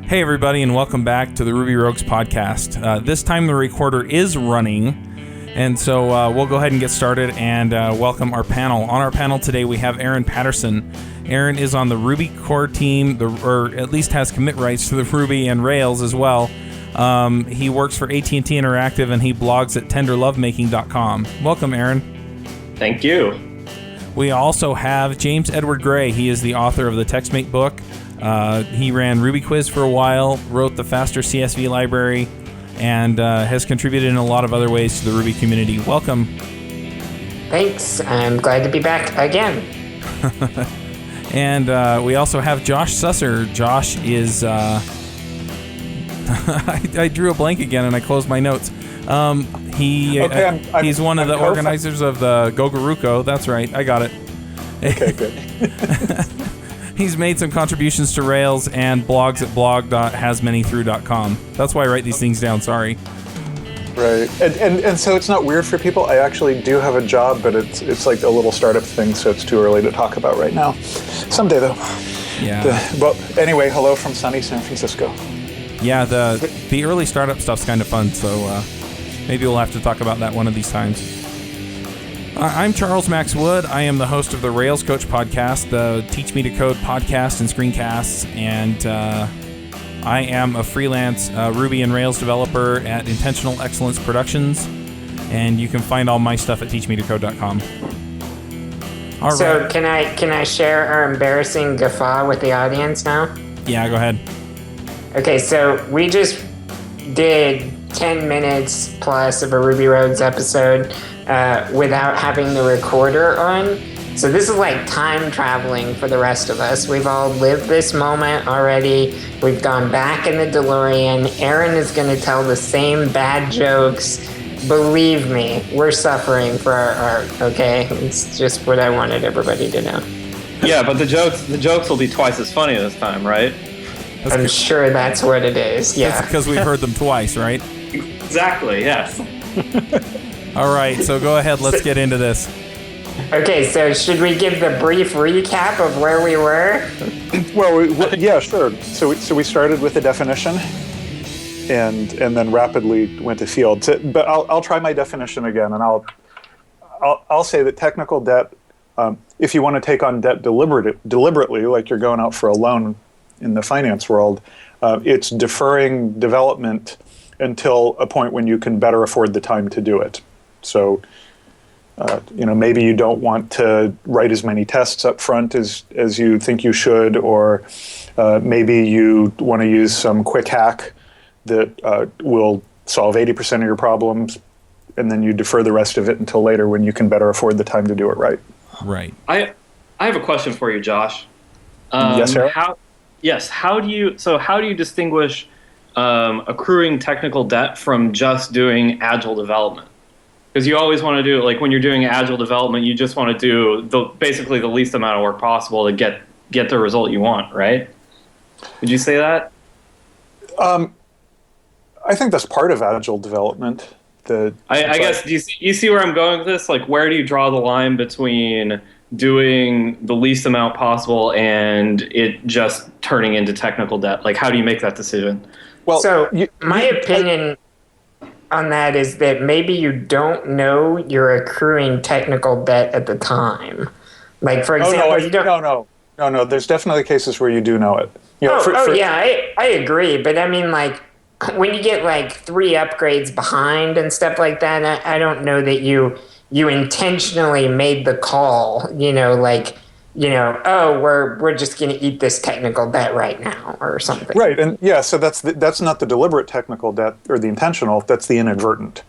Hey everybody, and welcome back to the Ruby Rogues podcast. This time the recorder is running, and so we'll go ahead and get started and welcome our panel. On our panel today we have Aaron Patterson. Aaron is on the Ruby core team, or at least has commit rights to the Ruby and Rails as well. He works for AT&T Interactive and he blogs at tenderlovemaking.com. Welcome, Aaron. Thank you. We also have James Edward Gray. He is the author of the TextMate book. He ran Ruby Quiz for a while, wrote the Faster CSV library, and has contributed in a lot of other ways to the Ruby community. Welcome. Thanks. I'm glad to be back again. And we also have Josh Susser. Josh is... I drew a blank again and I closed my notes. He's one of the organizers of the Gogoruko. That's right. I got it. Okay, good. He's made some contributions to Rails and blogs at blog.hasmanythrough.com. That's why I write these things down, sorry. Right. And so it's not weird for people. I actually do have a job, but it's like a little startup thing, so it's too early to talk about right now. Someday, though. Yeah. Well, anyway, hello from sunny San Francisco. Yeah, the early startup stuff's kind of fun, so maybe we'll have to talk about that one of these times. I'm Charles Max Wood. I am the host of the Rails Coach podcast, the Teach Me to Code podcast and screencasts, and I am a freelance Ruby and Rails developer at Intentional Excellence Productions, and you can find all my stuff at teachmetocode.com. All so right. can I share our embarrassing guffaw with the audience now? Yeah, go ahead. Okay, so we just did 10 minutes plus of a Ruby Rogues episode without having the recorder on. So this is like time traveling for the rest of us. We've all lived this moment already. We've gone back in the DeLorean. Aaron is going to tell the same bad jokes. Believe me, we're suffering for our art, okay? It's just what I wanted everybody to know. Yeah, but the jokes will be twice as funny this time, right? I'm sure that's what it is, yeah. That's because we've heard them twice, right? Exactly, yes. All right, so go ahead. Let's get into this. Okay, so should we give the brief recap of where we were? Well, yeah, sure. So we started with a definition, and then rapidly went to fields. But I'll try my definition again, and I'll say that technical debt, if you want to take on debt deliberately, like you're going out for a loan in the finance world, it's deferring development until a point when you can better afford the time to do it. So, maybe you don't want to write as many tests up front as you think you should, or maybe you want to use some quick hack that will solve 80% of your problems, and then you defer the rest of it until later when you can better afford the time to do it right. Right. I have a question for you, Josh. Yes, sir. How do you distinguish accruing technical debt from just doing agile development? Because you always want to do, like when you're doing agile development, you just want to do basically the least amount of work possible to get the result you want, right? Would you say that? I think that's part of agile development. I guess, do you see where I'm going with this? Like, where do you draw the line between doing the least amount possible and it just turning into technical debt? Like, how do you make that decision? Well, so my opinion on that is that maybe you don't know you're accruing technical debt at the time. Like, for example, you don't... No. There's definitely cases where you do know it. I agree. But I mean, like, when you get like 3 upgrades behind and stuff like that, I don't know that you intentionally made the call, we're just going to eat this technical debt right now or something. Right, and yeah, so that's not the deliberate technical debt or the intentional, that's the inadvertent.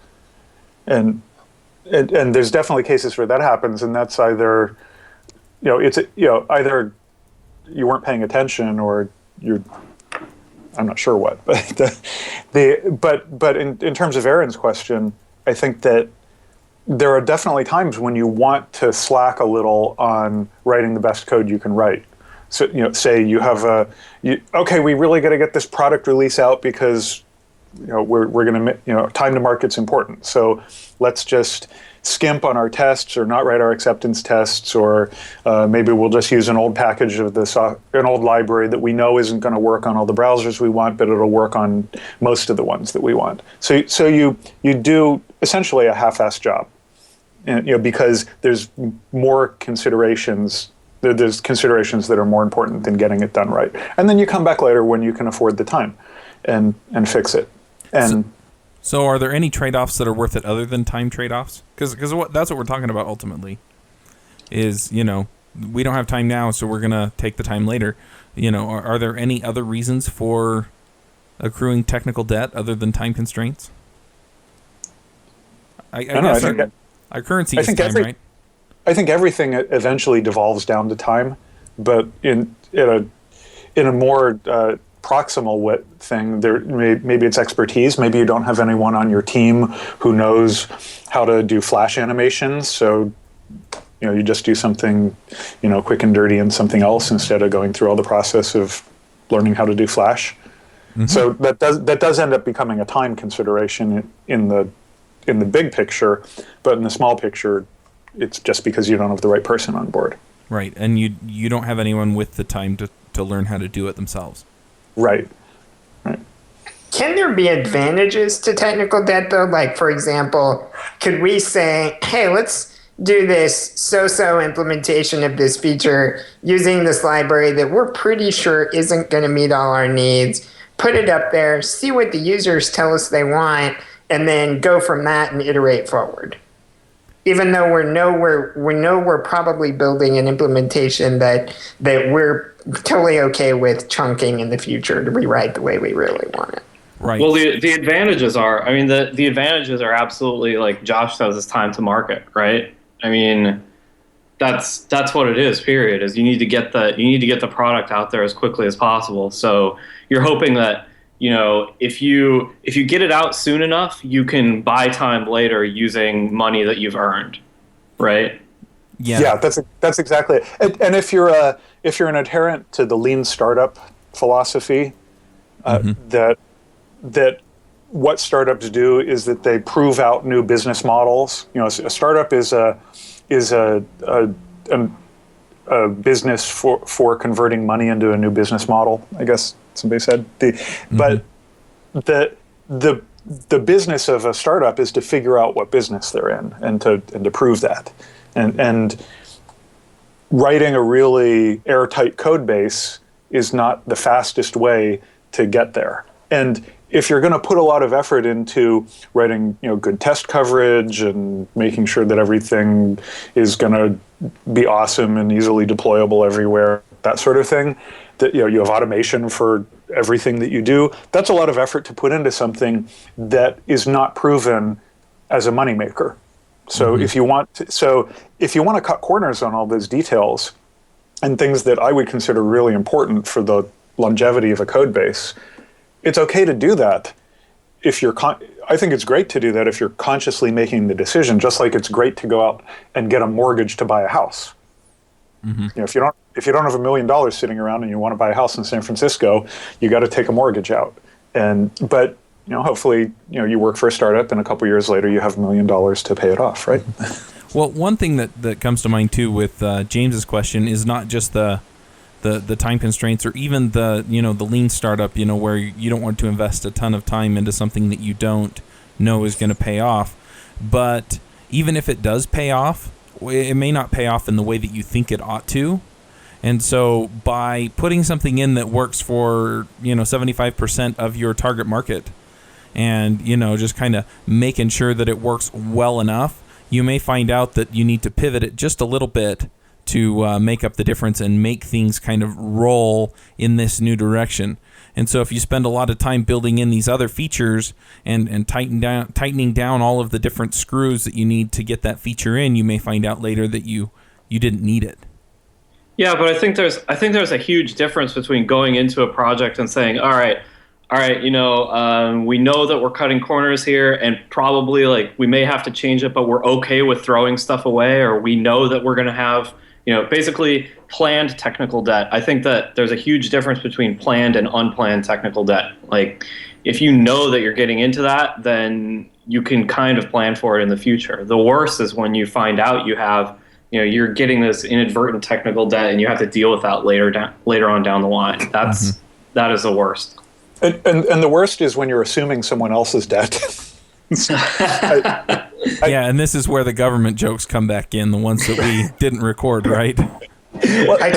And there's definitely cases where that happens, and that's either, either you weren't paying attention or I'm not sure what, but in terms of Aaron's question, I think that there are definitely times when you want to slack a little on writing the best code you can write. So, say you have we really got to get this product release out because we're going to, time to market's important. So let's just skimp on our tests or not write our acceptance tests, or maybe we'll just use an old package of an old library that we know isn't going to work on all the browsers we want, but it'll work on most of the ones that we want. So you do essentially a half-assed job, because there's more considerations. There's considerations that are more important than getting it done right. And then you come back later when you can afford the time and fix it. And So are there any trade-offs that are worth it other than time trade-offs? Because that's what we're talking about ultimately is, we don't have time now, so we're going to take the time later. Are there any other reasons for accruing technical debt other than time constraints? I guess our currency is time, right? I think everything eventually devolves down to time, but in a more proximal thing, maybe it's expertise. Maybe you don't have anyone on your team who knows how to do Flash animations, so you just do something quick and dirty and something else instead of going through all the process of learning how to do Flash. Mm-hmm. So that does end up becoming a time consideration in the big picture, but in the small picture, it's just because you don't have the right person on board. Right, and you don't have anyone with the time to learn how to do it themselves. Right. Can there be advantages to technical debt, though? Like, for example, could we say, hey, let's do this so-so implementation of this feature using this library that we're pretty sure isn't going to meet all our needs, put it up there, see what the users tell us they want, and then go from that and iterate forward? Even though we know we're probably building an implementation that we're totally okay with chunking in the future to rewrite the way we really want it. Right. Well, the advantages are, the advantages are absolutely, like Josh says, it's time to market, right? That's what it is. Period. Is you need to get the product out there as quickly as possible. So you're hoping that if you get it out soon enough, you can buy time later using money that you've earned, right? Yeah, that's exactly it. And if you're an adherent to the lean startup philosophy, that what startups do is that they prove out new business models. A startup is a business for converting money into a new business model, I guess somebody said. But the business of a startup is to figure out what business they're in and to prove that. And writing a really airtight code base is not the fastest way to get there. And if you're going to put a lot of effort into writing, good test coverage and making sure that everything is going to be awesome and easily deployable everywhere, that sort of thing, that you have automation for everything that you do, that's a lot of effort to put into something that is not proven as a moneymaker. So if you want to cut corners on all those details and things that I would consider really important for the longevity of a code base, it's okay to do that if you're I think it's great to do that if you're consciously making the decision, just like it's great to go out and get a mortgage to buy a house. If you don't have $1 million sitting around and you want to buy a house in San Francisco, you got to take a mortgage out. But hopefully, you work for a startup and a couple years later you have $1 million to pay it off, right? Well, one thing that comes to mind too with James's question is not just the time constraints or even the lean startup, where you don't want to invest a ton of time into something that you don't know is going to pay off. But even if it does pay off, it may not pay off in the way that you think it ought to. And so by putting something in that works for 75% of your target market and just kind of making sure that it works well enough, you may find out that you need to pivot it just a little bit to make up the difference and make things kind of roll in this new direction. And so if you spend a lot of time building in these other features and tightening down all of the different screws that you need to get that feature in, you may find out later that you didn't need it. Yeah, but I think there's a huge difference between going into a project and saying, all right, we know that we're cutting corners here and probably we may have to change it, but we're okay with throwing stuff away, or we know that we're going to have basically planned technical debt. I think that there's a huge difference between planned and unplanned technical debt. Like, if you know that you're getting into that, then you can kind of plan for it in the future. The worst is when you find out you're getting this inadvertent technical debt and you have to deal with that later on down the line. That is the worst. And the worst is when you're assuming someone else's debt. And this is where the government jokes come back in, the ones that we didn't record, right? Well, I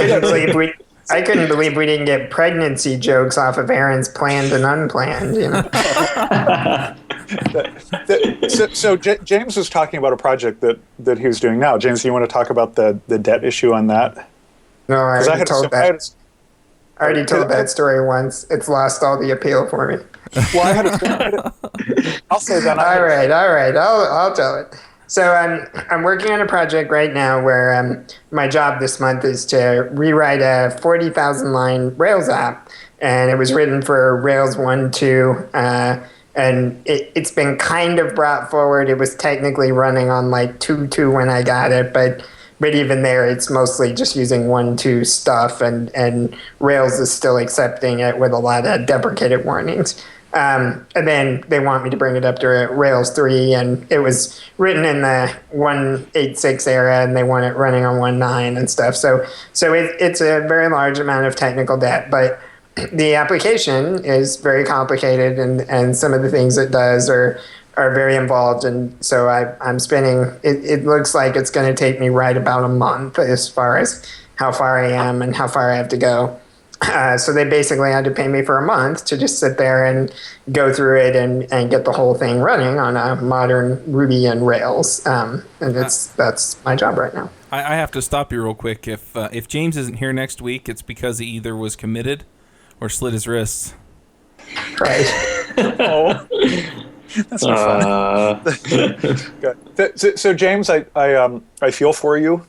couldn't believe we didn't get pregnancy jokes off of Aaron's planned and unplanned. So James was talking about a project that he was doing now. James, do you want to talk about the debt issue on that? No, I already told that. I already told that story once. It's lost all the appeal for me. Well, I'll say that. All right. I'll tell it. So I'm working on a project right now where my job this month is to rewrite a 40,000 line Rails app, and it was written for Rails 1.2, and it's been kind of brought forward. It was technically running on like 2.2 when I got it, but even there, it's mostly just using 1.2 stuff, and Rails is still accepting it with a lot of deprecated warnings. And then they want me to bring it up to Rails 3, and it was written in the 1.8.6 era, and they want it running on 1.9 and stuff. So it's a very large amount of technical debt, but the application is very complicated, and some of the things it does are very involved. And so I'm spending, it looks like it's going to take me right about a month as far as how far I am and how far I have to go. So they basically had to pay me for a month to just sit there and go through it and get the whole thing running on a modern Ruby and Rails. And that's my job right now. I have to stop you real quick. If James isn't here next week, it's because he either was committed or slit his wrists. Right. Oh, that's not fun. So James, I feel for you.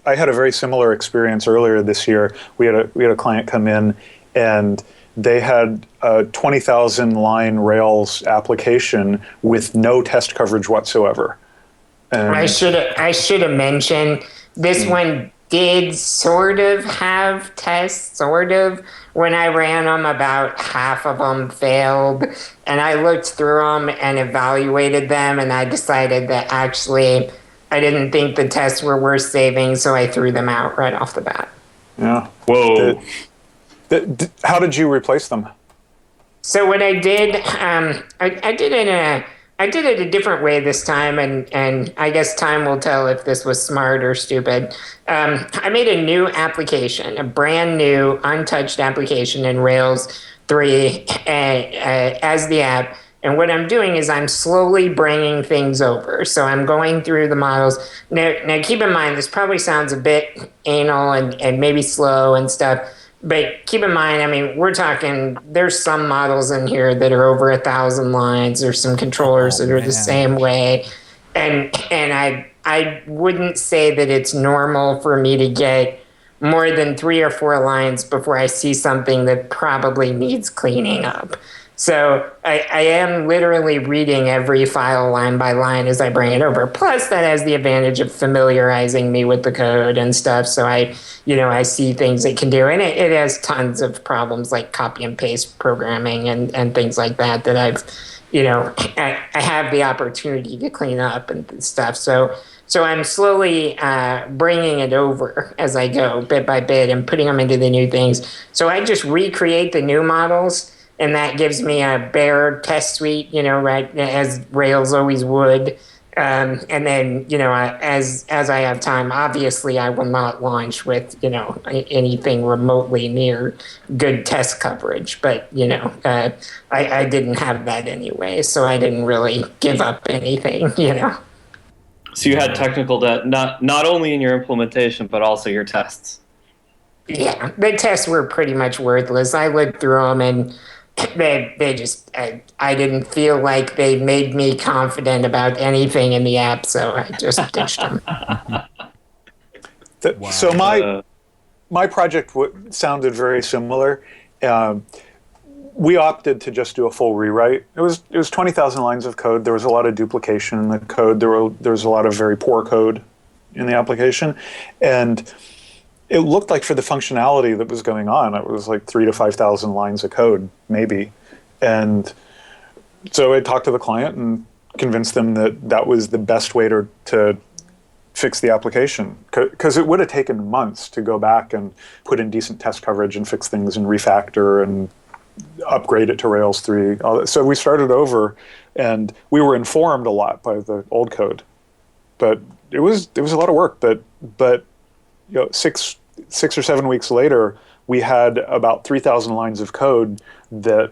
I had a very similar experience earlier this year. We had a client come in, and they had a 20,000 line Rails application with no test coverage whatsoever. And I should have mentioned this one did sort of have tests, sort of. When I ran them, about half of them failed, and I looked through them and evaluated them, and I decided that actually I didn't think the tests were worth saving, so I threw them out right off the bat. Yeah. Whoa. How did you replace them? So what I did, I did it a different way this time, and I guess time will tell if this was smart or stupid. I made a new application, a brand new, untouched application in Rails 3 as the app. And what I'm doing is I'm slowly bringing things over. So I'm going through the models. Now keep in mind, this probably sounds a bit anal and maybe slow and stuff. But keep in mind, I mean, we're talking, there's some models in here that are over 1,000 lines. There's some controllers that are the same way. And I wouldn't say that it's normal for me to get more than 3 or 4 lines before I see something that probably needs cleaning up. So I am literally reading every file line by line as I bring it over. Plus, that has the advantage of familiarizing me with the code and stuff. So I see things it can do. And it has tons of problems like copy and paste programming and things like that I've, I have the opportunity to clean up and stuff. So I'm slowly bringing it over as I go, bit by bit, and putting them into the new things. So I just recreate the new models, and that gives me a bare test suite, right, as Rails always would. And then, as I have time, obviously I will not launch with, anything remotely near good test coverage. But, I didn't have that anyway, so I didn't really give up anything, So you had technical debt, not only in your implementation, but also your tests. Yeah, the tests were pretty much worthless. I looked through them, and they just, I didn't feel like they made me confident about anything in the app, so I just ditched them. Wow. So my project sounded very similar. We opted to just do a full rewrite. It was 20,000 lines of code. There was a lot of duplication in the code. There was a lot of very poor code in the application, and it looked like for the functionality that was going on, it was like 3,000 to 5,000 lines of code, maybe. And so I talked to the client and convinced them that that was the best way to fix the application, because it would have taken months to go back and put in decent test coverage and fix things and refactor and upgrade it to Rails 3. So we started over, and we were informed a lot by the old code, but it was a lot of work. But six or 7 weeks later, we had about 3,000 lines of code that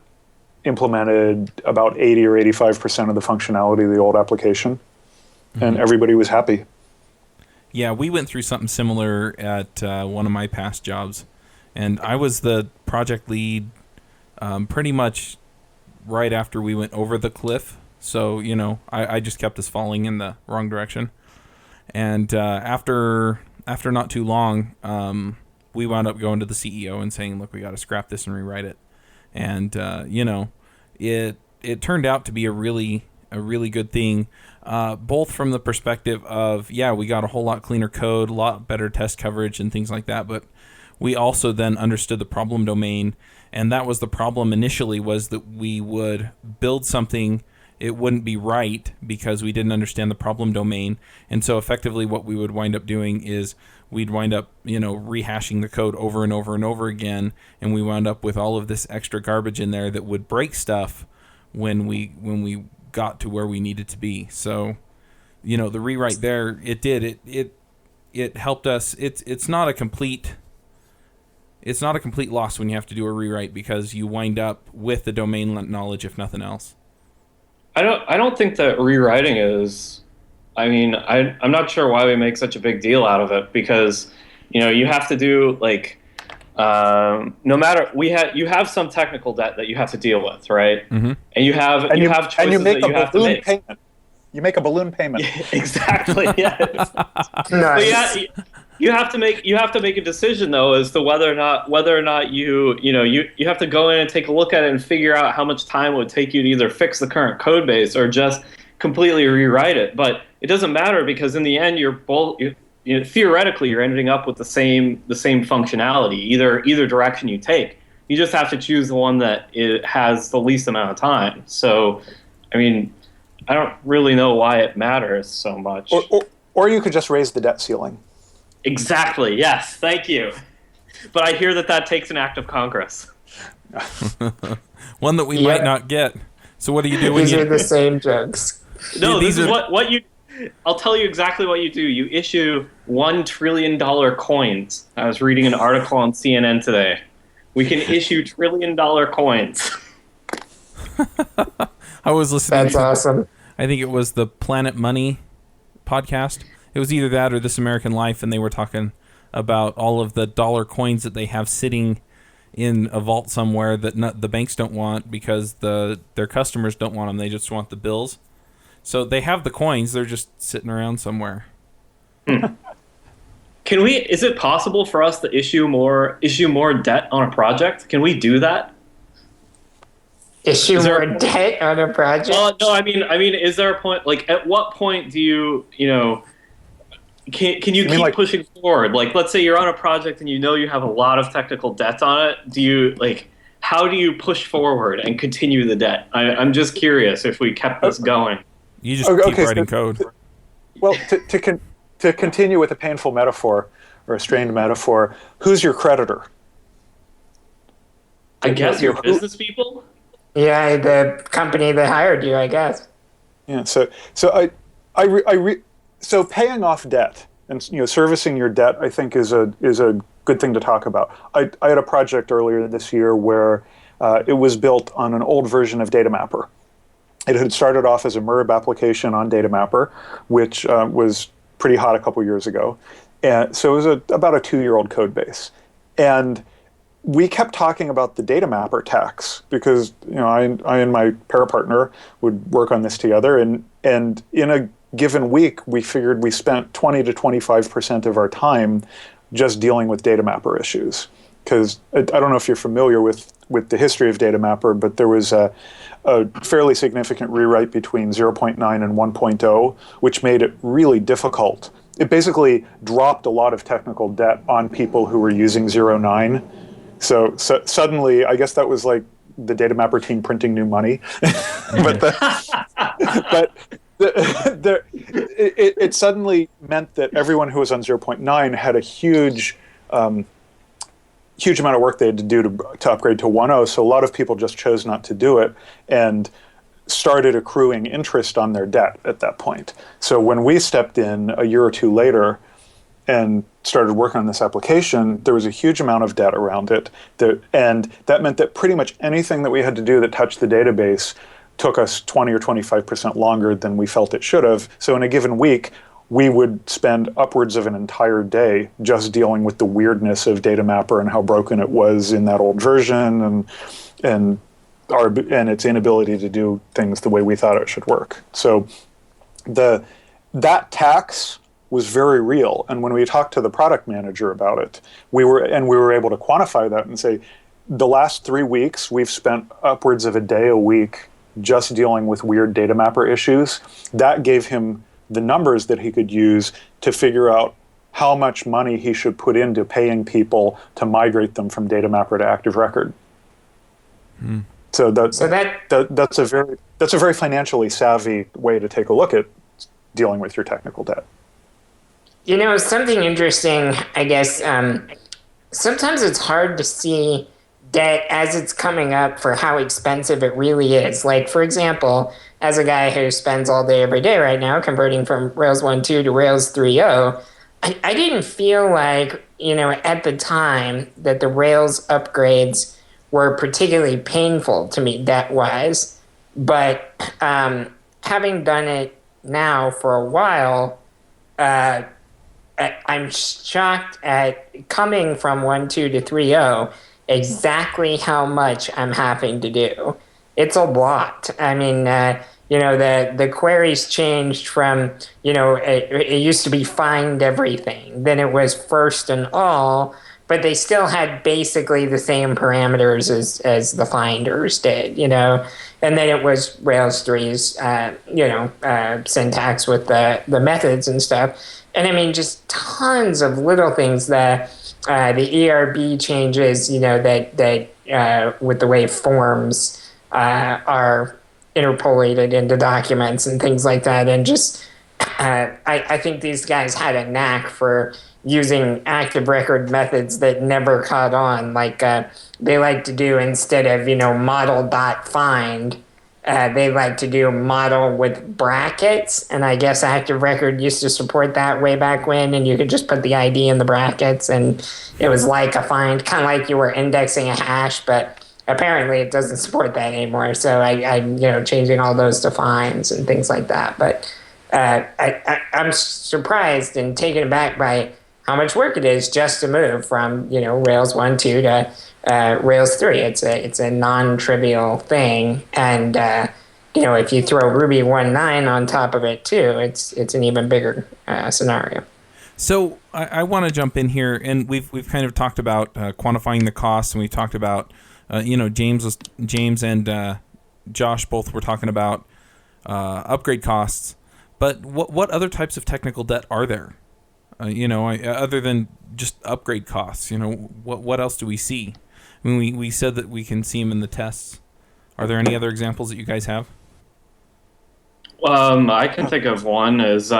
implemented about 80 or 85% of the functionality of the old application, and everybody was happy. Yeah, we went through something similar at one of my past jobs, and I was the project lead pretty much right after we went over the cliff. So, I just kept us falling in the wrong direction. And after not too long, we wound up going to the CEO and saying, look, we got to scrap this and rewrite it. And, it turned out to be a really good thing, both from the perspective of, we got a whole lot cleaner code, a lot better test coverage and things like that. But we also then understood the problem domain. And that was the problem initially, was that we would build something, it wouldn't be right because we didn't understand the problem domain. And so effectively what we would wind up doing is we'd wind up, rehashing the code over and over and over again. And we wound up with all of this extra garbage in there that would break stuff when we got to where we needed to be. So, the rewrite there, it helped us. It's not a complete loss when you have to do a rewrite, because you wind up with the domain knowledge, if nothing else. I don't think that rewriting is. I mean, I'm not sure why we make such a big deal out of it, because you have to do no matter you have some technical debt that you have to deal with, right? Mm-hmm. And you have choices that you have to make. Payment. You make a balloon payment. Exactly. Yes. Nice. But you have to make a decision though as to whether or not you have to go in and take a look at it and figure out how much time it would take you to either fix the current code base or just completely rewrite it. But it doesn't matter, because in the end theoretically you're ending up with the same functionality either direction you take. You just have to choose the one that it has the least amount of time. So, I mean, I don't really know why it matters so much. Or you could just raise the debt ceiling. Exactly. Yes. Thank you. But I hear that takes an act of Congress. One that we might not get. So what do you do when These are the same jokes. No, this is what you. I'll tell you exactly what you do. You issue $1 trillion coins. I was reading an article on CNN today. We can issue $1 trillion coins. I was listening. That's awesome. I think it was the Planet Money podcast. It was either that or This American Life, and they were talking about all of the dollar coins that they have sitting in a vault somewhere that the banks don't want because their customers don't want them. They just want the bills. So they have the coins. They're just sitting around somewhere. Is it possible for us to issue more debt on a project? Can we do that? Issue more debt on a project? Well, no, I mean, is there a point, at what point do you can you keep pushing forward? Let's say you're on a project and you have a lot of technical debt on it. How do you push forward and continue the debt? I'm just curious if we kept this going. You just keep writing code. Well, to continue with a painful metaphor or a strained metaphor, who's your creditor? I guess your business people? Yeah, the company that hired you, I guess. Yeah, so paying off debt and servicing your debt, I think, is a good thing to talk about. I had a project earlier this year where it was built on an old version of DataMapper. It had started off as a MERB application on DataMapper, which was pretty hot a couple years ago. And so it was about a 2-year-old code base. And we kept talking about the DataMapper tax because I and my para-partner would work on this together. And in a given week, we figured we spent 20 to 25% of our time just dealing with DataMapper issues. Because I don't know if you're familiar with the history of DataMapper, but there was a fairly significant rewrite between 0.9 and 1.0, which made it really difficult it basically dropped a lot of technical debt on people who were using 09. So suddenly, I guess that was like the data mapper team printing new money. It suddenly meant that everyone who was on 0.9 had a huge amount of work they had to do to upgrade to 1.0. So a lot of people just chose not to do it and started accruing interest on their debt at that point. So when we stepped in a year or two later and started working on this application, there was a huge amount of debt around it. And that meant that pretty much anything that we had to do that touched the database took us 20 or 25% longer than we felt it should have. So in a given week, we would spend upwards of an entire day just dealing with the weirdness of Data Mapper and how broken it was in that old version and its inability to do things the way we thought it should work. So that tax was very real. And when we talked to the product manager about it, we were able to quantify that and say, the last 3 weeks, we've spent upwards of a day a week just dealing with weird Data Mapper issues. That gave him the numbers that he could use to figure out how much money he should put into paying people to migrate them from Data Mapper to Active Record. So that's a very financially savvy way to take a look at dealing with your technical debt. Something interesting, I guess, sometimes it's hard to see debt as it's coming up for how expensive it really is. Like, for example, as a guy who spends all day every day right now converting from Rails 1.2 to Rails 3.0, I didn't feel like, at the time that the Rails upgrades were particularly painful to me debt-wise. But having done it now for a while, I'm shocked at coming from 1.2 to 3.0 exactly how much I'm having to do. It's a lot. I mean, the queries changed from, it used to be find everything. Then it was first and all, but they still had basically the same parameters as the finders did, And then it was Rails 3's, syntax with the methods and stuff. And I mean, just tons of little things that the ERB changes, that with the way forms are interpolated into documents and things like that. And just, I think these guys had a knack for using active record methods that never caught on. Like they like to do, instead of, model.find, they like to do model with brackets, and I guess Active Record used to support that way back when, and you could just put the ID in the brackets, and it was like a find, kind of like you were indexing a hash, but apparently it doesn't support that anymore. So I'm changing all those to finds and things like that. But I'm surprised and taken aback by how much work it is just to move from Rails 1.2 to Rails 3. It's a non-trivial thing, and if you throw Ruby 1.9 on top of it too, it's an even bigger scenario. So I want to jump in here, and we've kind of talked about quantifying the costs, and we talked about James and Josh both were talking about upgrade costs. But what other types of technical debt are there? Other than just upgrade costs, what else do we see? I mean, we said that we can see them in the tests. Are there any other examples that you guys have? I can think of one as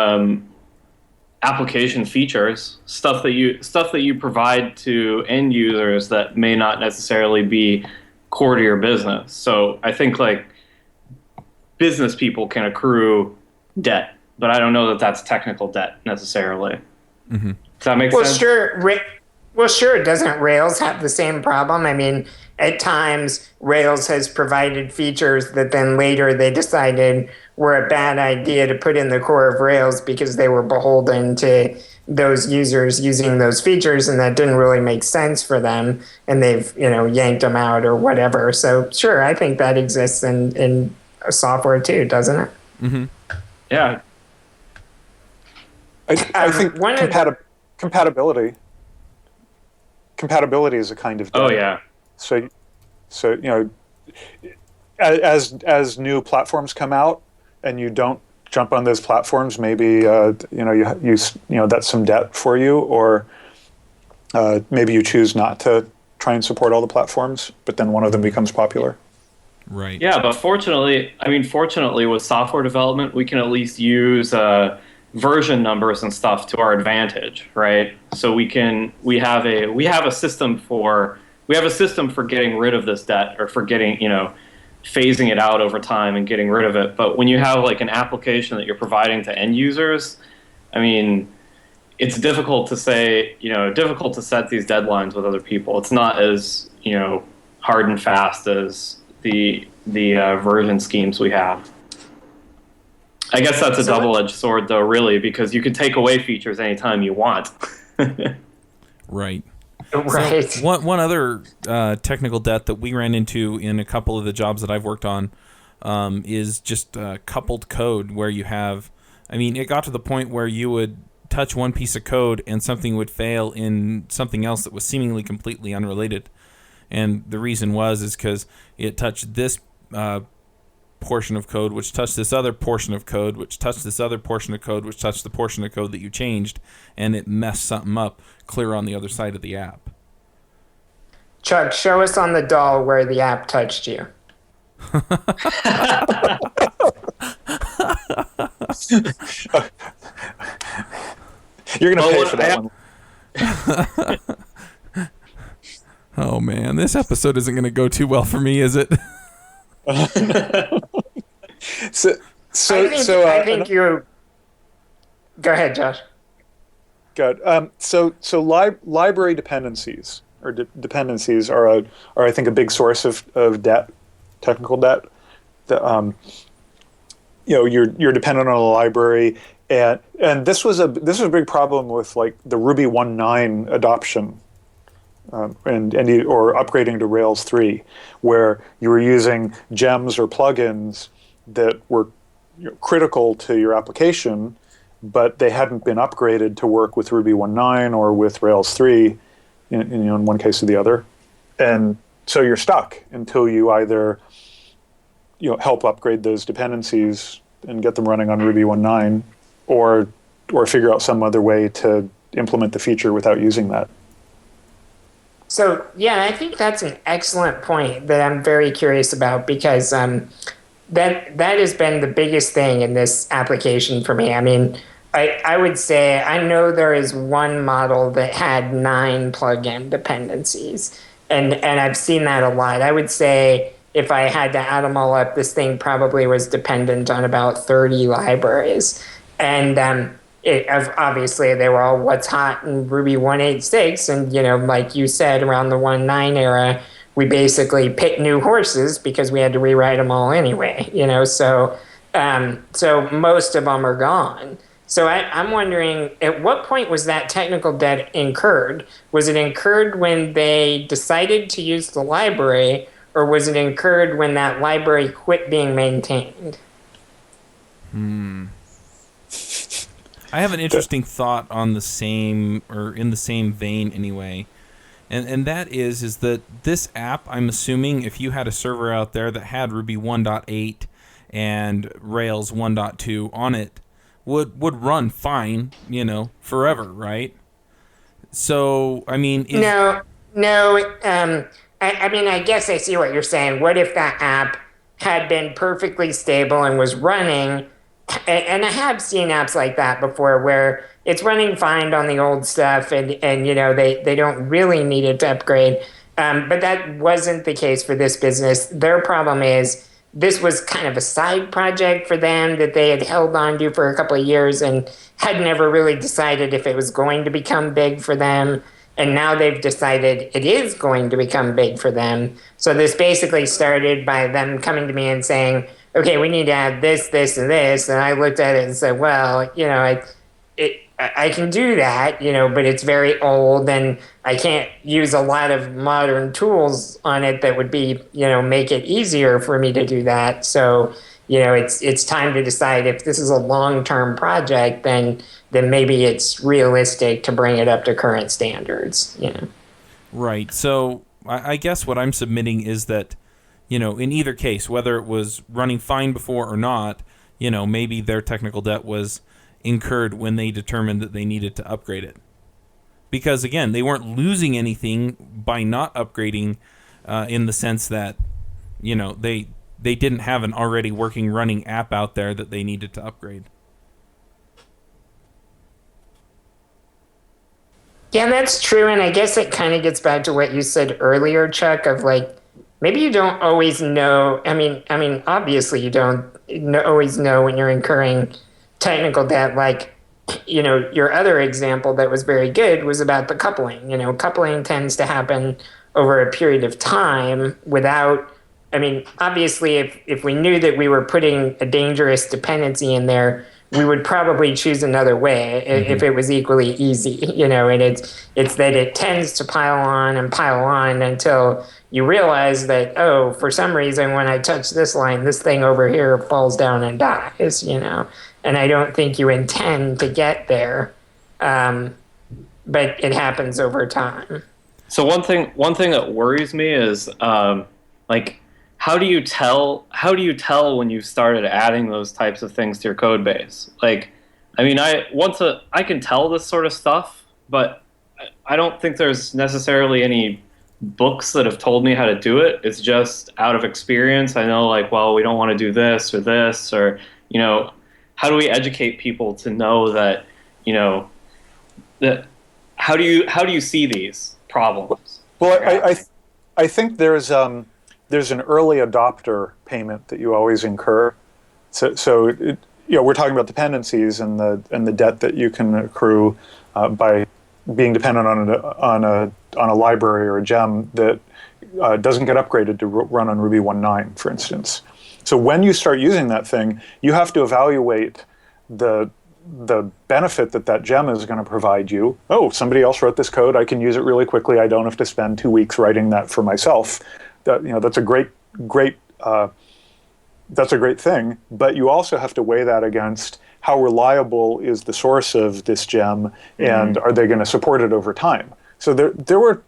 application features, stuff that you provide to end users that may not necessarily be core to your business. So I think like business people can accrue debt, but I don't know that that's technical debt necessarily. Mm-hmm. Does that make sense? Sure. Doesn't Rails have the same problem? I mean, at times, Rails has provided features that then later they decided were a bad idea to put in the core of Rails because they were beholden to those users using those features, and that didn't really make sense for them, and they've yanked them out or whatever. So sure, I think that exists in software too, doesn't it? Mm-hmm. Yeah. I think compatibility is a kind of debt. Oh yeah. So as new platforms come out and you don't jump on those platforms, maybe that's some debt for you, or maybe you choose not to try and support all the platforms, but then one of them becomes popular. Right. Yeah, but fortunately with software development, we can at least use version numbers and stuff to our advantage, right? So we have a system for getting rid of this debt, or for getting, phasing it out over time and getting rid of it. But when you have like an application that you're providing to end users, I mean, it's difficult to set these deadlines with other people. It's not as, hard and fast as the version schemes we have. I guess that's a double-edged sword, though, really, because you can take away features anytime you want. Right. Right. So one other technical debt that we ran into in a couple of the jobs that I've worked on is just coupled code, where you have, it got to the point where you would touch one piece of code and something would fail in something else that was seemingly completely unrelated. And the reason is because it touched this portion of code, which touched this other portion of code, which touched this other portion of code, which touched the portion of code that you changed, and it messed something up clear on the other side of the app. Chuck, show us on the doll where the app touched you. You're going to pay for that one. Oh man, this episode isn't going to go too well for me, is it? I think you. Go ahead, Josh. Good. So library dependencies or dependencies are I think a big source of debt, technical debt. You're dependent on a library, and this was a big problem with like the Ruby 1.9 adoption. Or upgrading to Rails 3, where you were using gems or plugins that were critical to your application, but they hadn't been upgraded to work with Ruby 1.9 or with Rails 3, in one case or the other, and so you're stuck until you either help upgrade those dependencies and get them running on Ruby 1.9, or figure out some other way to implement the feature without using that. So, yeah, I think that's an excellent point that I'm very curious about, because that has been the biggest thing in this application for me. I would say I know there is one model that had 9 plugin dependencies, and I've seen that a lot. I would say if I had to add them all up, this thing probably was dependent on about 30 libraries. And obviously, they were all what's hot in Ruby 1.8.6, and like you said, around the 1.9 era, we basically picked new horses because we had to rewrite them all anyway. So most of them are gone. So I'm wondering, at what point was that technical debt incurred? Was it incurred when they decided to use the library, or was it incurred when that library quit being maintained? I have an interesting thought on the same, or in the same vein anyway, and that is that this app, I'm assuming if you had a server out there that had Ruby 1.8 and Rails 1.2 on it, would run fine, forever, right? So, I guess I see what you're saying. What if that app had been perfectly stable and was running? And I have seen apps like that before, where it's running fine on the old stuff, and they don't really need it to upgrade. But that wasn't the case for this business. Their problem is this was kind of a side project for them that they had held on to for a couple of years and had never really decided if it was going to become big for them. And now they've decided it is going to become big for them. So this basically started by them coming to me and saying, okay, we need to add this, this, and this. And I looked at it and said, well, I can do that, but it's very old, and I can't use a lot of modern tools on it that would be, make it easier for me to do that. So, it's time to decide if this is a long-term project, then maybe it's realistic to bring it up to current standards, Right. So I guess what I'm submitting is that, in either case, whether it was running fine before or not, maybe their technical debt was incurred when they determined that they needed to upgrade it. Because, again, they weren't losing anything by not upgrading in the sense that, they didn't have an already working, running app out there that they needed to upgrade. Yeah, that's true. And I guess it kind of gets back to what you said earlier, Chuck, of like, maybe you don't always know. I mean, obviously you don't always know when you're incurring technical debt. Like, your other example that was very good was about the coupling. Coupling tends to happen over a period of time without, obviously if we knew that we were putting a dangerous dependency in there, we would probably choose another way if it was equally easy, and it's that it tends to pile on until you realize that, oh, for some reason, when I touch this line, this thing over here falls down and dies, and I don't think you intend to get there, but it happens over time. So one thing that worries me is how do you tell when you've started adding those types of things to your code base? I can tell this sort of stuff, but I don't think there's necessarily any books that have told me how to do it. It's just out of experience. I know we don't want to do this, or how do we educate people to know that, that how do you see these problems? Well, I think there's an early adopter payment that you always incur. So we're talking about dependencies and the debt that you can accrue by being dependent on a library or a gem that doesn't get upgraded to run on Ruby 1.9, for instance. So when you start using that thing, you have to evaluate the benefit that gem is going to provide you. Oh, somebody else wrote this code. I can use it really quickly. I don't have to spend 2 weeks writing that for myself. That's a great thing. But you also have to weigh that against how reliable is the source of this gem, and are they going to support it over time? So there were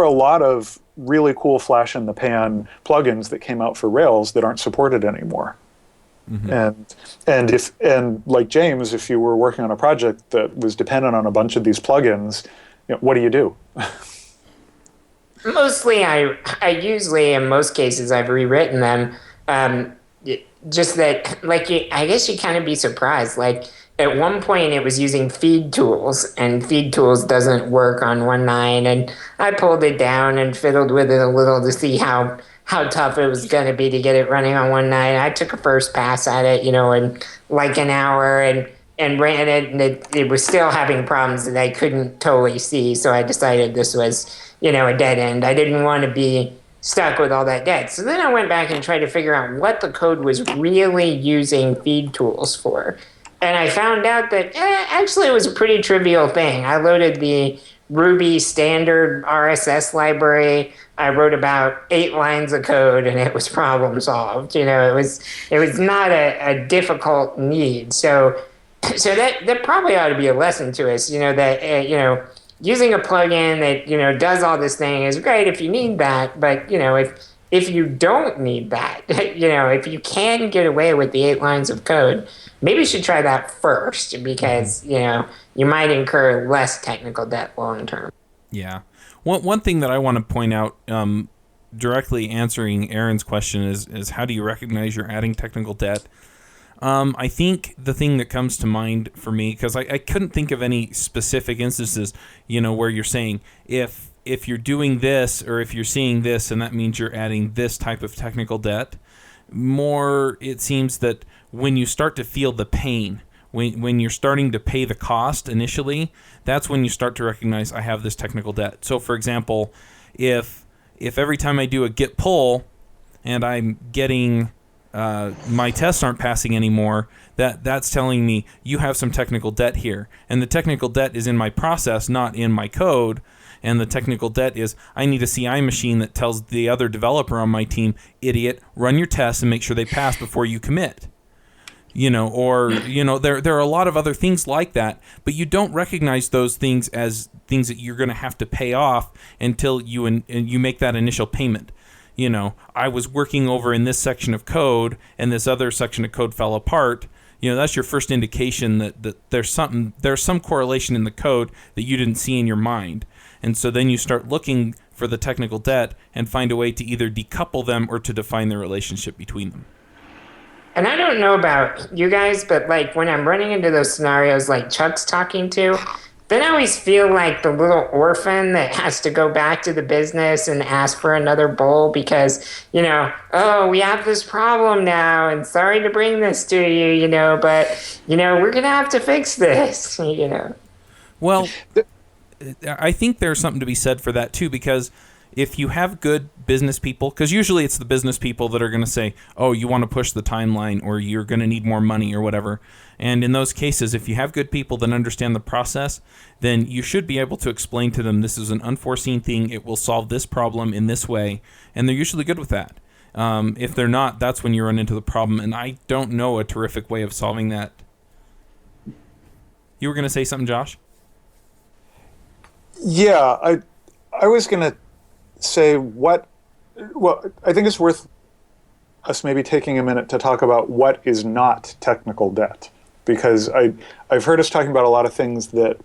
a lot of really cool flash in the pan plugins that came out for Rails that aren't supported anymore. And like James, if you were working on a project that was dependent on a bunch of these plugins, what do you do? Mostly, I usually, in most cases, I've rewritten them. Just that, I guess you kind of be surprised. At one point, it was using feed tools, and feed tools doesn't work on 1.9, and I pulled it down and fiddled with it a little to see how tough it was going to be to get it running on 1.9. I took a first pass at it, in an hour, and ran it, and it was still having problems that I couldn't totally see, so I decided this was, a dead end. I didn't want to be stuck with all that debt. So then I went back and tried to figure out what the code was really using feed tools for. And I found out that actually it was a pretty trivial thing. I loaded the Ruby standard RSS library. I wrote about 8 lines of code, and it was problem solved. It was not a difficult need. So that probably ought to be a lesson to us. That using a plugin that does all this thing is great if you need that, but if you don't need that, if you can get away with the 8 lines of code, maybe you should try that first, because you might incur less technical debt long term. Yeah. One thing that I want to point out, directly answering Aaron's question, is how do you recognize you're adding technical debt? I think the thing that comes to mind for me, because I couldn't think of any specific instances, where you're saying if you're doing this, or if you're seeing this, and that means you're adding this type of technical debt. More, it seems that when you start to feel the pain, when you're starting to pay the cost initially, that's when you start to recognize I have this technical debt. So, for example, if every time I do a git pull and I'm getting my tests aren't passing anymore, that's telling me you have some technical debt here. And the technical debt is in my process, not in my code. And the technical debt is I need a CI machine that tells the other developer on my team, idiot, run your tests and make sure they pass before you commit. There are a lot of other things like that, but you don't recognize those things as things that you're going to have to pay off until you make that initial payment. I was working over in this section of code and this other section of code fell apart, that's your first indication that there's some correlation in the code that you didn't see in your mind. And so then you start looking for the technical debt and find a way to either decouple them or to define the relationship between them. And I don't know about you guys, but like when I'm running into those scenarios like Chuck's talking to, then I always feel like the little orphan that has to go back to the business and ask for another bowl because, oh, we have this problem now and sorry to bring this to you, but, we're going to have to fix this, Well, I think there's something to be said for that too, because if you have good business people, because usually it's the business people that are going to say, oh, you want to push the timeline or you're going to need more money or whatever. And in those cases, if you have good people that understand the process, then you should be able to explain to them this is an unforeseen thing. It will solve this problem in this way. And they're usually good with that. If they're not, that's when you run into the problem. And I don't know a terrific way of solving that. You were going to say something, Josh? Yeah, I was going to say I think it's worth us maybe taking a minute to talk about what is not technical debt, because I've heard us talking about a lot of things that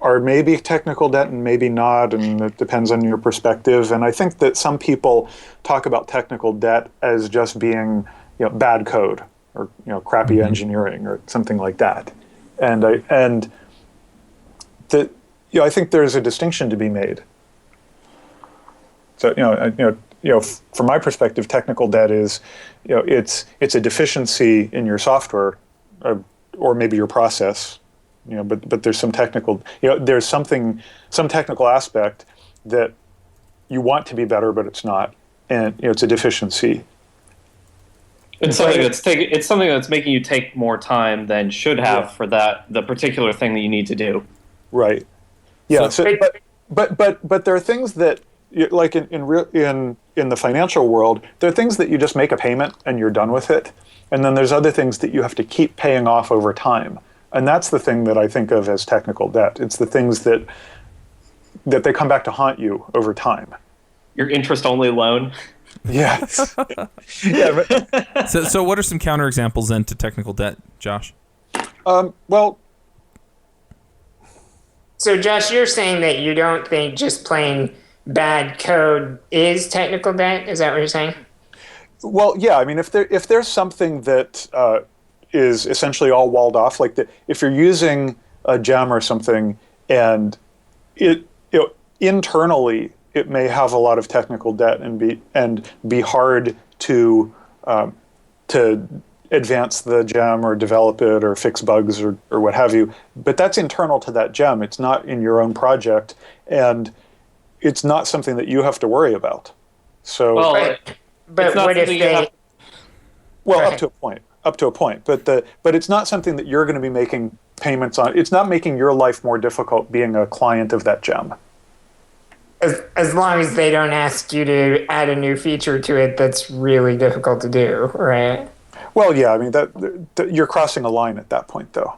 are maybe technical debt and maybe not, and it depends on your perspective. And I think that some people talk about technical debt as just being bad code or crappy engineering or something like that. And I think there's a distinction to be made. So from my perspective, technical debt is, it's a deficiency in your software, or maybe your process, but there's some technical, there's some technical aspect that you want to be better, but it's not, and it's a deficiency. It's something that's making you take more time than should have for the particular thing that you need to do. Right. Yeah. But there are things that, like in the financial world, there are things that you just make a payment and you're done with it, and then there's other things that you have to keep paying off over time, and that's the thing that I think of as technical debt. It's the things that they come back to haunt you over time. Your interest-only loan. Yes. Yeah. But, so what are some counterexamples then to technical debt, Josh? Well. So Josh, you're saying that you don't think just plain bad code is technical debt? Is that what you're saying? Well, yeah. I mean, if there's something that is essentially all walled off, like if you're using a gem or something, and it internally it may have a lot of technical debt and be hard to advance the gem or develop it or fix bugs or what have you. But that's internal to that gem. It's not in your own project, and it's not something that you have to worry about. So, but what if they? Well, up to a point. But it's not something that you're going to be making payments on. It's not making your life more difficult being a client of that gem. As long as they don't ask you to add a new feature to it that's really difficult to do, right? Well, yeah. I mean that you're crossing a line at that point, though.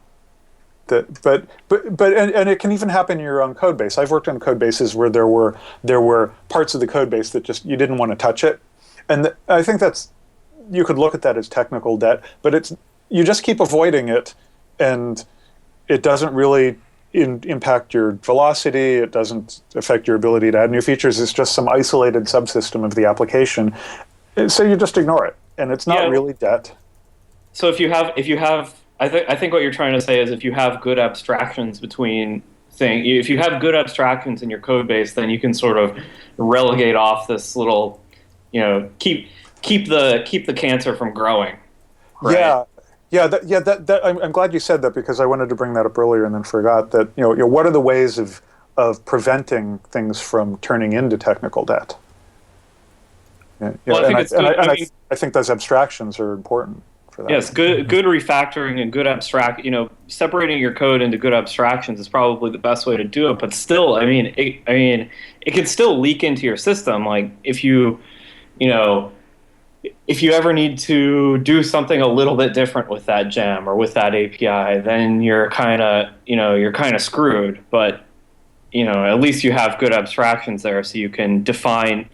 But it can even happen in your own code base. I've worked on code bases where there were parts of the code base that just you didn't want to touch it, and I think you could look at that as technical debt. But you just keep avoiding it, and it doesn't really impact your velocity. It doesn't affect your ability to add new features. It's just some isolated subsystem of the application, so you just ignore it, and it's not really debt. So if you have I think what you're trying to say is if you have good abstractions between things, if you have good abstractions in your code base, then you can sort of relegate off this little, keep the cancer from growing. Right? I'm glad you said that, because I wanted to bring that up earlier and then forgot that. What are the ways of preventing things from turning into technical debt? I think those abstractions are important. Yes, good refactoring and good separating your code into good abstractions is probably the best way to do it. But still, it can still leak into your system. Like if you ever need to do something a little bit different with that gem or with that API, then you're kind of screwed. But at least you have good abstractions there, so you can define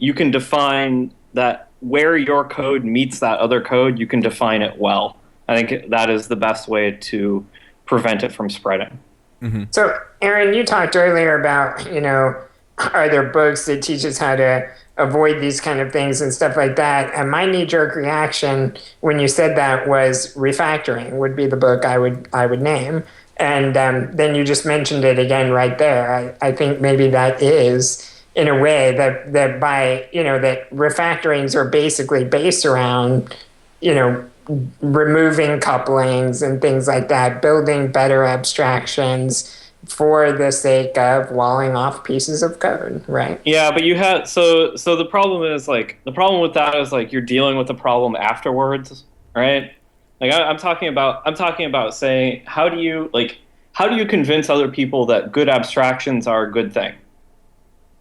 that where your code meets that other code, you can define it well. I think that is the best way to prevent it from spreading. Mm-hmm. So, Aaron, you talked earlier about, are there books that teach us how to avoid these kind of things and stuff like that? And my knee-jerk reaction when you said that was refactoring would be the book I would name. And then you just mentioned it again right there. I think maybe that is, in a way, that by, that refactorings are basically based around, removing couplings and things like that, building better abstractions for the sake of walling off pieces of code, right? Yeah, but you had so the problem with that is like you're dealing with the problem afterwards, right? Like I'm talking about saying how do you convince other people that good abstractions are a good thing,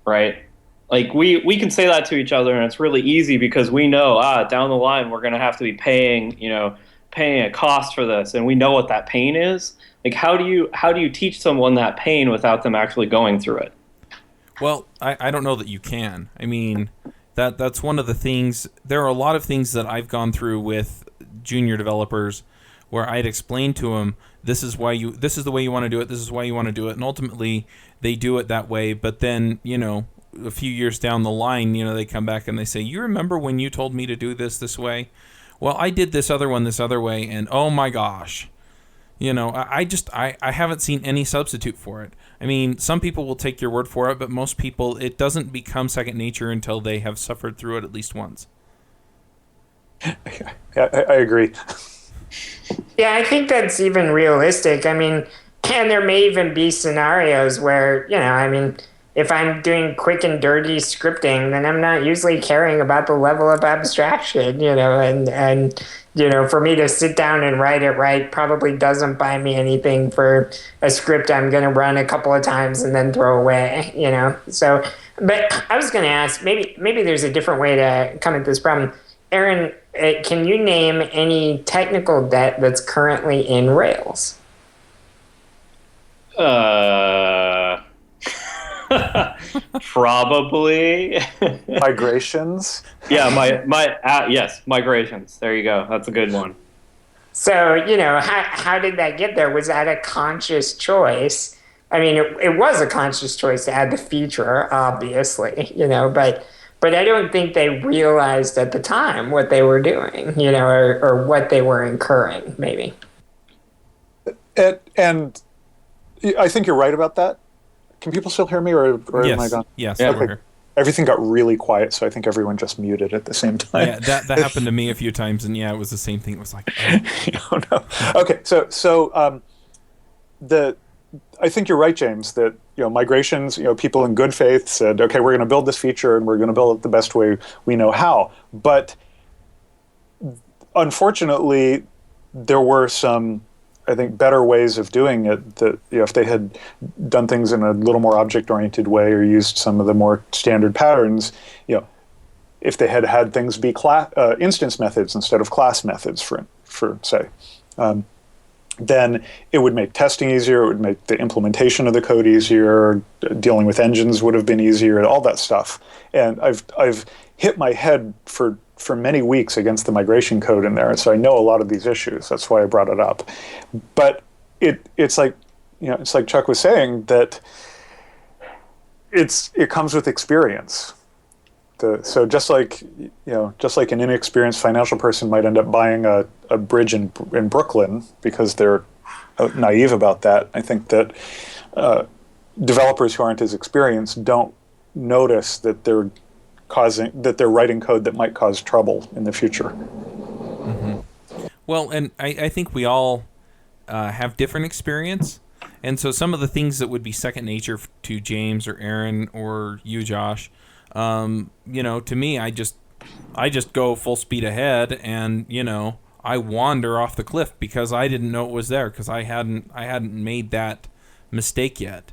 right? Like we can say that to each other, and it's really easy because we know down the line we're going to have to be paying a cost for this, and we know what that pain is. Like how do you teach someone that pain without them actually going through it? Well, I don't know that you can. I mean, that's one of the things. There are a lot of things that I've gone through with junior developers where I'd explain to them, this is the way you want to do it, this is why you want to do it, and ultimately they do it that way, but then, a few years down the line, they come back and they say, you remember when you told me to do this way? Well, I did this other one this other way, and oh my gosh. I haven't seen any substitute for it. I mean, some people will take your word for it, but most people, it doesn't become second nature until they have suffered through it at least once. Yeah, I agree. Yeah, I think that's even realistic. I mean, and there may even be scenarios where, if I'm doing quick and dirty scripting, then I'm not usually caring about the level of abstraction, and for me to sit down and write it right probably doesn't buy me anything for a script I'm going to run a couple of times and then throw away, So, but I was going to ask, maybe there's a different way to come at this problem. Aaron, can you name any technical debt that's currently in Rails? Probably Migrations. Yeah, yes, migrations. There you go. That's a good one. So, how did that get there? Was that a conscious choice? I mean, it was a conscious choice to add the feature, obviously, but I don't think they realized at the time what they were doing, or what they were incurring, maybe. And I think you're right about that. Can people still hear me, or yes. am I gone? Yes, yeah, we're here. Everything got really quiet, so I think everyone just muted at the same time. Yeah, that happened to me a few times, and yeah, it was the same thing. It was like, oh no. Okay, so I think you're right, James, that migrations, people in good faith said, okay, we're going to build this feature and we're going to build it the best way we know how. But unfortunately, there were some, I think, better ways of doing it that if they had done things in a little more object-oriented way or used some of the more standard patterns, if they had had things be instance methods instead of class methods, for say, then it would make testing easier, it would make the implementation of the code easier, dealing with engines would have been easier, all that stuff. And I've hit my head for many weeks against the migration code in there, so I know a lot of these issues. That's why I brought it up. But it's like Chuck was saying, that it comes with experience. So just like an inexperienced financial person might end up buying a bridge in Brooklyn because they're naive about that, I think that developers who aren't as experienced don't notice that they're writing code that might cause trouble in the future. Mm-hmm. Well, and I think we all have different experience, and so some of the things that would be second nature to James or Aaron or you, Josh, to me, I just go full speed ahead, and I wander off the cliff because I didn't know it was there, because I hadn't made that mistake yet.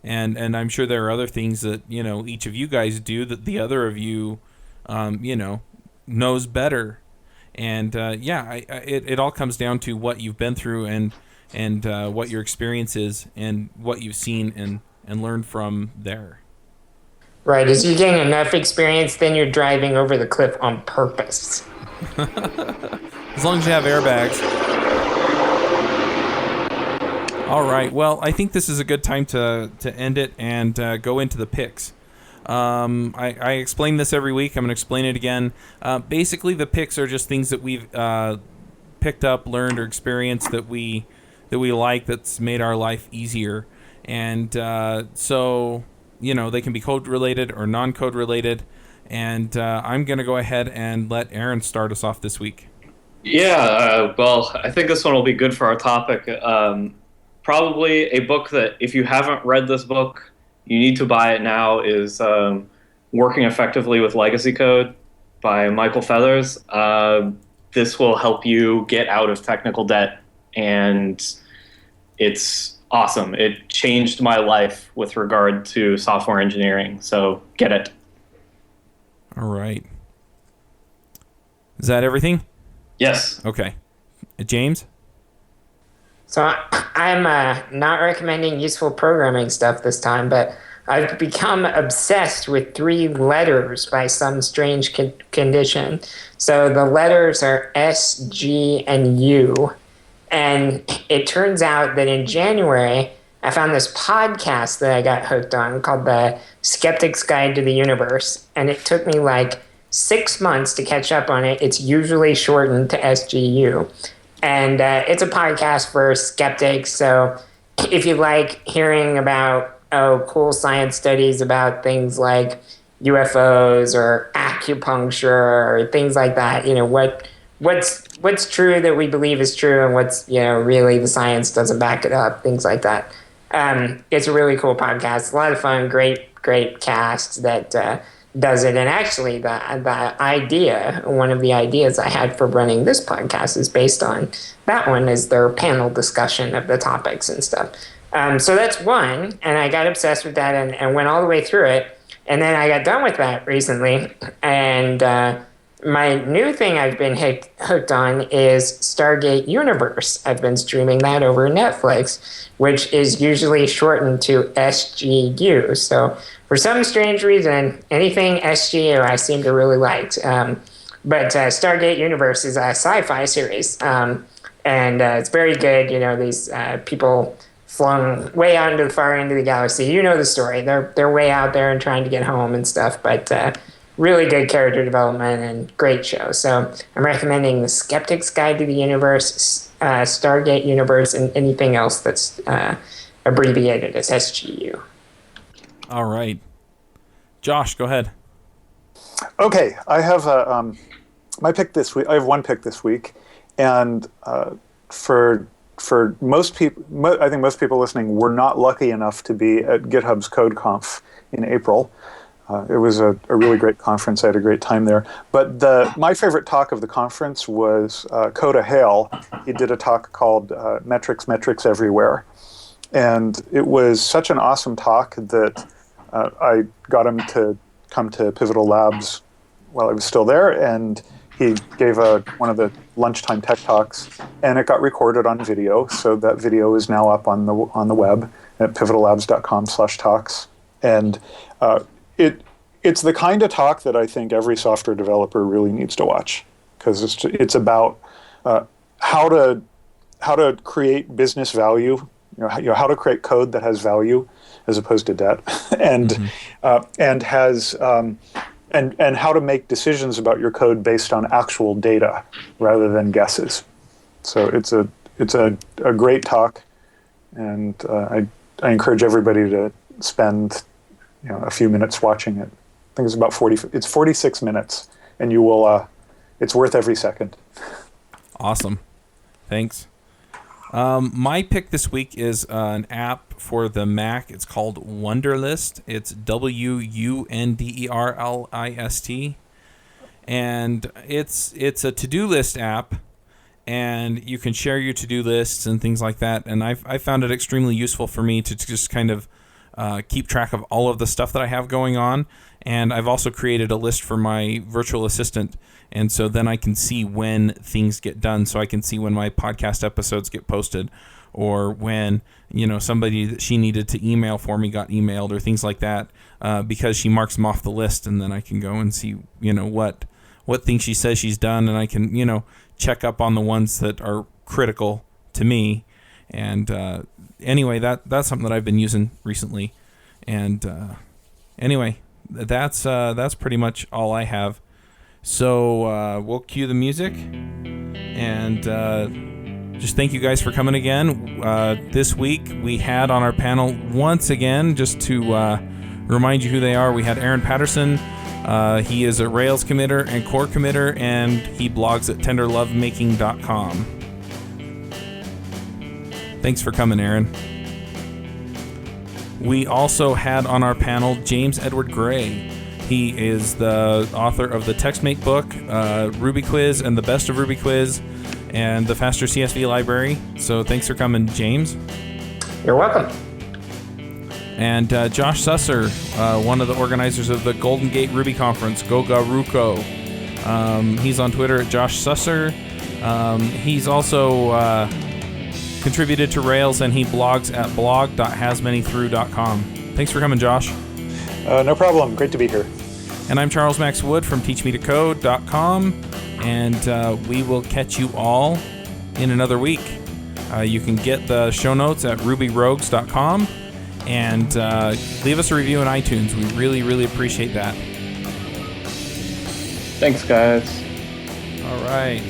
And I'm sure there are other things that, each of you guys do that the other of you, knows better. And, it all comes down to what you've been through and what your experience is and what you've seen and learn from there. Right. As you gain enough experience, then you're driving over the cliff on purpose. As long as you have airbags. All right. Well, I think this is a good time to end it and go into the picks. I explain this every week. I'm going to explain it again. Basically, the picks are just things that we've picked up, learned, or experienced that we like, that's made our life easier. And so, they can be code related or non-code related. And I'm going to go ahead and let Aaron start us off this week. Yeah, well, I think this one will be good for our topic. Probably a book that, if you haven't read this book, you need to buy it now, is Working Effectively with Legacy Code by Michael Feathers. This will help you get out of technical debt, and it's awesome. It changed my life with regard to software engineering, so get it. All right. Is that everything? Yes. Okay. James? So I'm not recommending useful programming stuff this time, but I've become obsessed with 3 letters by some strange condition. So the letters are S, G, and U. And it turns out that in January, I found this podcast that I got hooked on called The Skeptic's Guide to the Universe. And it took me like 6 months to catch up on it. It's usually shortened to SGU. And it's a podcast for skeptics. So if you like hearing about cool science studies about things like UFOs or acupuncture or things like that, what's true that we believe is true and what's really the science doesn't back it up, things like that. It's a really cool podcast, a lot of fun, great cast that does it. And actually the idea, one of the ideas I had for running this podcast is based on that one, is their panel discussion of the topics and stuff. So that's one, and I got obsessed with that and went all the way through it. And then I got done with that recently, and my new thing I've been hooked on is Stargate Universe. I've been streaming that over Netflix, which is usually shortened to SGU. So for some strange reason, anything SGU I seem to really like. But Stargate Universe is a sci-fi series, and it's very good. These people flung way out into the far end of the galaxy. You know the story. They're way out there and trying to get home and stuff, but really good character development and great show. So I'm recommending The Skeptic's Guide to the Universe, Stargate Universe, and anything else that's abbreviated as SGU. All right. Josh, go ahead. Okay, I have my pick this week. I have one pick this week, and for most people, I think most people listening were not lucky enough to be at GitHub's CodeConf in April. It was a really great conference. I had a great time there. But my favorite talk of the conference was Coda Hale. He did a talk called Metrics Everywhere. And it was such an awesome talk that I got him to come to Pivotal Labs while I was still there. And he gave one of the lunchtime tech talks. And it got recorded on video. So that video is now up on the web at pivotallabs.com/talks. And it's the kind of talk that I think every software developer really needs to watch, because it's about how to create business value, how to create code that has value as opposed to debt, and and how to make decisions about your code based on actual data rather than guesses. So it's a great talk, and I encourage everybody to spend a few minutes watching it. I think it's about 46 minutes, and you will, it's worth every second. Awesome. Thanks. My pick this week is an app for the Mac. It's called Wunderlist. It's Wunderlist. And it's a to-do list app, and you can share your to-do lists and things like that. And I found it extremely useful for me to just kind of keep track of all of the stuff that I have going on. And I've also created a list for my virtual assistant. And so then I can see when things get done. So I can see when my podcast episodes get posted, or when, somebody that she needed to email for me got emailed, or things like that, because she marks them off the list, and then I can go and see, what things she says she's done, and I can, check up on the ones that are critical to me. And anyway, that's something that I've been using recently. And anyway, that's pretty much all I have. So we'll cue the music, and just thank you guys for coming again. This week we had on our panel, once again, just to remind you who they are, we had Aaron Patterson. He is a Rails committer and core committer, and he blogs at tenderlovemaking.com. Thanks for coming, Aaron. We also had on our panel James Edward Gray. He is the author of the TextMate book, Ruby Quiz and the Best of Ruby Quiz, and the Faster CSV library. So thanks for coming, James. You're welcome. And Josh Susser, one of the organizers of the Golden Gate Ruby Conference, Gogaruko. He's on Twitter at Josh Susser. He's also contributed to Rails, and he blogs at blog.hasmanythrough.com. Thanks for coming, Josh. No problem. Great to be here. And I'm Charles Max Wood from teachmetocode.com, and we will catch you all in another week. You can get the show notes at rubyrogues.com, and leave us a review on iTunes. We really, really appreciate that. Thanks, guys. All right.